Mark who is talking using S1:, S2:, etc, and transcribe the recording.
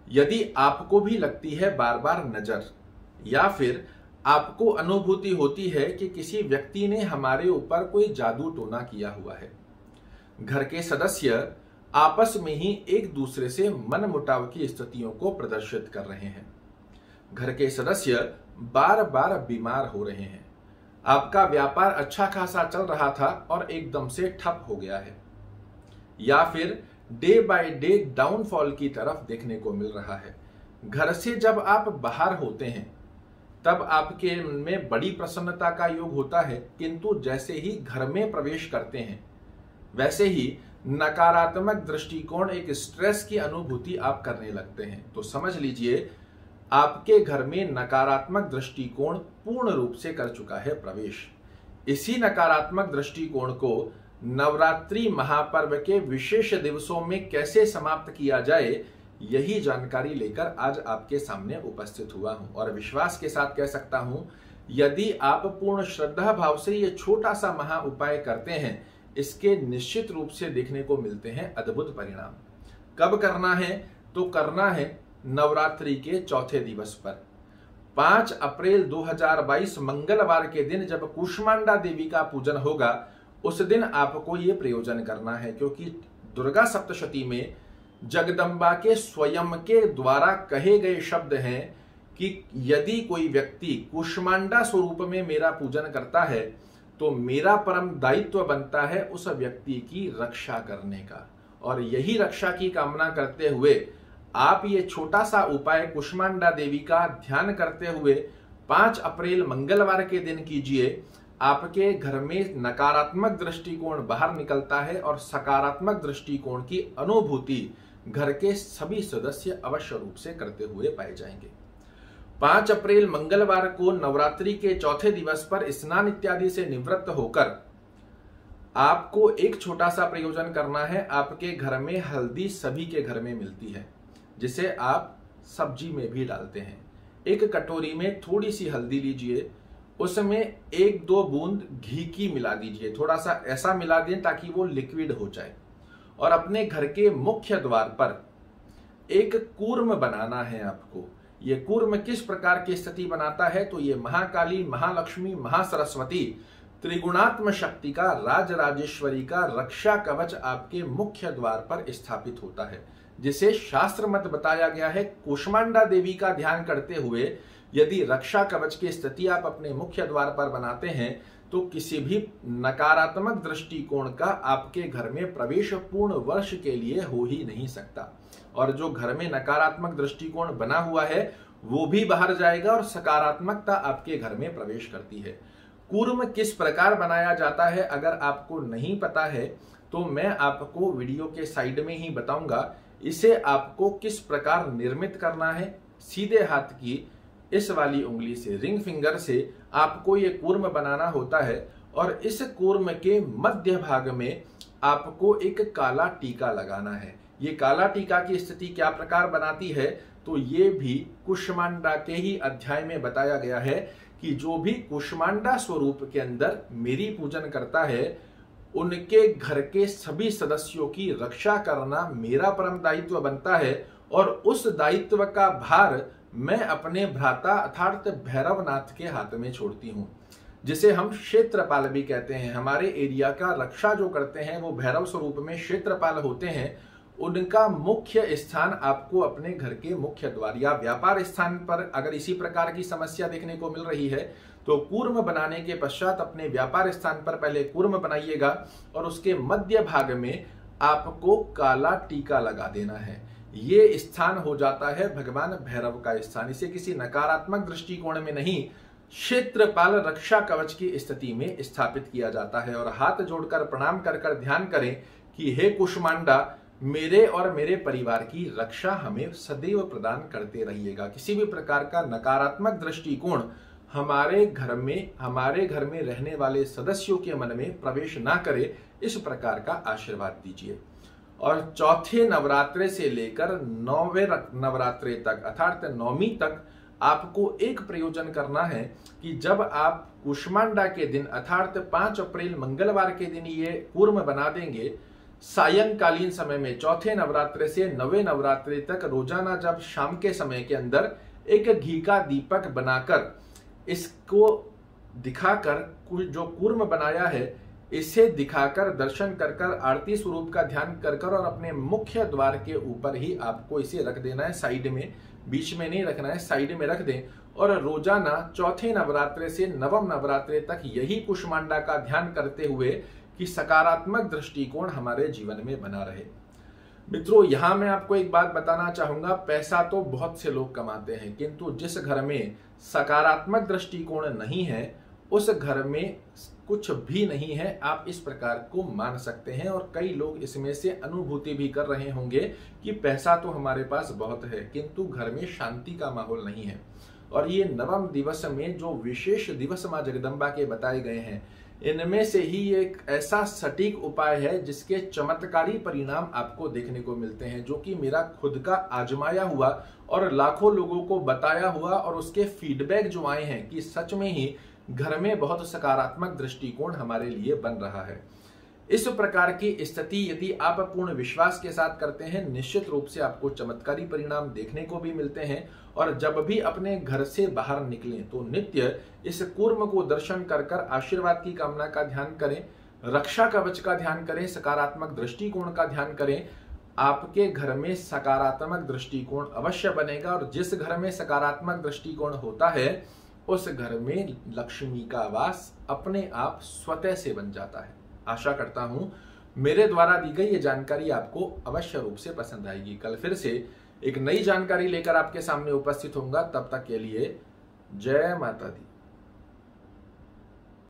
S1: यदि आपको भी लगती है बार बार नजर, या फिर आपको अनुभूति होती है कि किसी व्यक्ति ने हमारे ऊपर कोई जादू टोना किया हुआ है, घर के सदस्य आपस में ही एक दूसरे से मनमुटाव की स्थितियों को प्रदर्शित कर रहे हैं, घर के सदस्य बार बार बीमार हो रहे हैं, आपका व्यापार अच्छा खासा चल रहा था और एकदम से ठप हो गया है, या फिर डे बाय डे डाउनफॉल की तरफ देखने को मिल रहा है। घर से जब आप बाहर होते हैं तब आपके में बड़ी प्रसन्नता का योग होता है, किंतु जैसे ही घर में प्रवेश करते हैं वैसे ही नकारात्मक दृष्टिकोण, एक स्ट्रेस की अनुभूति आप करने लगते हैं। तो समझ लीजिए आपके घर में नकारात्मक दृष्टिकोण पूर्ण रूप से कर चुका है प्रवेश। इसी नकारात्मक दृष्टिकोण को नवरात्रि महापर्व के विशेष दिवसों में कैसे समाप्त किया जाए, यही जानकारी लेकर आज आपके सामने उपस्थित हुआ हूं। और विश्वास के साथ कह सकता हूं, यदि आप पूर्ण श्रद्धा भाव से ये छोटा सा महा उपाय करते हैं, इसके निश्चित रूप से देखने को मिलते हैं अद्भुत परिणाम। कब करना है? तो करना है नवरात्रि के चौथे दिवस पर, 5 अप्रैल 2022 मंगलवार के दिन जब कूष्मांडा देवी का पूजन होगा, उस दिन आपको ये प्रयोजन करना है। क्योंकि दुर्गा सप्तशती में जगदम्बा के स्वयं के द्वारा कहे गए शब्द हैं कि यदि कोई व्यक्ति कूष्मांडा स्वरूप में मेरा पूजन करता है तो मेरा परम दायित्व बनता है उस व्यक्ति की रक्षा करने का। और यही रक्षा की कामना करते हुए आप ये छोटा सा उपाय कूष्मांडा देवी का ध्यान करते हुए 5 अप्रैल मंगलवार के दिन कीजिए। आपके घर में नकारात्मक दृष्टिकोण बाहर निकलता है और सकारात्मक दृष्टिकोण की अनुभूति घर के सभी सदस्य अवश्य रूप से करते हुए पाए जाएंगे। 5 अप्रैल मंगलवार को नवरात्रि के चौथे दिवस पर स्नान इत्यादि से निवृत्त होकर आपको एक छोटा सा प्रयोजन करना है। आपके घर में हल्दी सभी के घर में मिलती है, जिसे आप सब्जी में भी डालते हैं। एक कटोरी में थोड़ी सी हल्दी लीजिए, उसमें 1-2 बूंद घी की मिला दीजिए। थोड़ा सा ऐसा मिला दें ताकि वो लिक्विड हो जाए। और अपने घर के मुख्य द्वार पर एक कूर्म बनाना है आपको। ये कूर्म किस प्रकार की स्थिति बनाता है? तो ये महाकाली, महालक्ष्मी, महासरस्वती, त्रिगुणात्म शक्ति का, राजराजेश्वरी का रक्षा कवच आपके मुख्य द्वार पर स्थापित होता है, जिसे शास्त्र मत बताया गया है। कूष्मांडा देवी का ध्यान करते हुए यदि रक्षा कवच की स्थिति आप अपने मुख्य द्वार पर बनाते हैं तो किसी भी नकारात्मक दृष्टिकोण का आपके घर में प्रवेश पूर्ण वर्ष के लिए हो ही नहीं सकता। और जो घर में नकारात्मक दृष्टिकोण बना हुआ है वो भी बाहर जाएगा और सकारात्मकता आपके घर में प्रवेश करती है। कूर्म किस प्रकार बनाया जाता है अगर आपको नहीं पता है तो मैं आपको वीडियो के साइड में ही बताऊंगा। इसे आपको किस प्रकार निर्मित करना है। सीधे हाथ की इस वाली उंगली से, रिंग फिंगर से आपको ये कूर्म बनाना होता है और इस कूर्म के मध्य भाग में आपको एक काला टीका लगाना है। ये काला टीका की स्थिति क्या प्रकार बनाती है? तो ये भी कूष्मांडा के ही अध्याय में बताया गया है कि जो भी कूष्मांडा स्वरूप के अंदर मेरी पूजन करता है, उनके घर के सभी सदस्यों की रक्षा करना मेरा परम दायित्व बनता है। और उस दायित्व का भार मैं अपने भ्राता अर्थात भैरवनाथ के हाथ में छोड़ती हूं, जिसे हम क्षेत्रपाल भी कहते हैं। हमारे एरिया का रक्षा जो करते हैं वो भैरव स्वरूप में क्षेत्रपाल होते हैं। उनका मुख्य स्थान आपको अपने घर के मुख्य द्वार या व्यापार स्थान पर अगर इसी प्रकार की समस्या देखने को मिल रही है तो कूर्म बनाने के पश्चात अपने व्यापार स्थान पर पहले कूर्म बनाइएगा और उसके मध्य भाग में आपको काला टीका लगा देना है। ये स्थान हो जाता है भगवान भैरव का स्थान। इसे किसी नकारात्मक दृष्टिकोण में नहीं, क्षेत्रपाल रक्षा कवच की स्थिति में स्थापित किया जाता है। और हाथ जोड़कर प्रणाम कर कर ध्यान करें कि हे कूष्मांडा, मेरे और मेरे परिवार की रक्षा हमें सदैव प्रदान करते रहिएगा। किसी भी प्रकार का नकारात्मक दृष्टिकोण हमारे घर में रहने वाले सदस्यों के मन में प्रवेश ना करे, इस प्रकार का आशीर्वाद दीजिए। और चौथे नवरात्रे से लेकर 9वें नवरात्रे तक अर्थात 9वीं तक आपको एक प्रयोजन करना है कि जब आप कूष्मांडा के दिन अर्थात 5 अप्रैल मंगलवार के दिन ये कूर्म बना देंगे, सायंकालीन समय में चौथे नवरात्रे से नवे नवरात्रे तक रोजाना जब शाम के समय के अंदर एक घी का दीपक बनाकर इसको दिखाकर जो कूर्म बनाया है इसे दिखाकर दर्शन कर कर आरती स्वरूप का ध्यान कर कर और अपने मुख्य द्वार के ऊपर ही आपको इसे रख देना है, साइड में, बीच में नहीं रखना है, साइड में रख दें और रोजाना चौथे नवरात्रे से नवम नवरात्रे तक यही कुष्मांडा का ध्यान करते हुए कि सकारात्मक दृष्टिकोण हमारे जीवन में बना रहे। मित्रों, यहां मैं आपको एक बात बताना चाहूंगा, पैसा तो बहुत से लोग कमाते हैं किंतु जिस घर में सकारात्मक दृष्टिकोण नहीं है उस घर में कुछ भी नहीं है, आप इस प्रकार को मान सकते हैं। और कई लोग इसमें से अनुभूति भी कर रहे होंगे कि पैसा तो हमारे पास बहुत है किंतु घर में शांति का माहौल नहीं है। और ये नवम दिवस में जो विशेष दिवस मां जगदम्बा के बताए गए हैं इनमें से ही एक ऐसा सटीक उपाय है जिसके चमत्कारी परिणाम आपको देखने को मिलते हैं, जो कि मेरा खुद का आजमाया हुआ और लाखों लोगों को बताया हुआ और उसके फीडबैक जो आए हैं कि सच में ही घर में बहुत सकारात्मक दृष्टिकोण हमारे लिए बन रहा है। इस प्रकार की स्थिति यदि आप पूर्ण विश्वास के साथ करते हैं निश्चित रूप से आपको चमत्कारी परिणाम देखने को भी मिलते हैं। और जब भी अपने घर से बाहर निकलें तो नित्य इस कूर्म को दर्शन कर कर आशीर्वाद की कामना का ध्यान करें, रक्षा कवच का ध्यान करें, सकारात्मक दृष्टिकोण का ध्यान करें। आपके घर में सकारात्मक दृष्टिकोण अवश्य बनेगा और जिस घर में सकारात्मक दृष्टिकोण होता है उस घर में लक्ष्मी का वास अपने आप स्वतः से बन जाता है। आशा करता हूं मेरे द्वारा दी गई ये जानकारी आपको अवश्य रूप से पसंद आएगी। कल फिर से एक नई जानकारी लेकर आपके सामने उपस्थित होऊंगा, तब तक के लिए जय माता दी।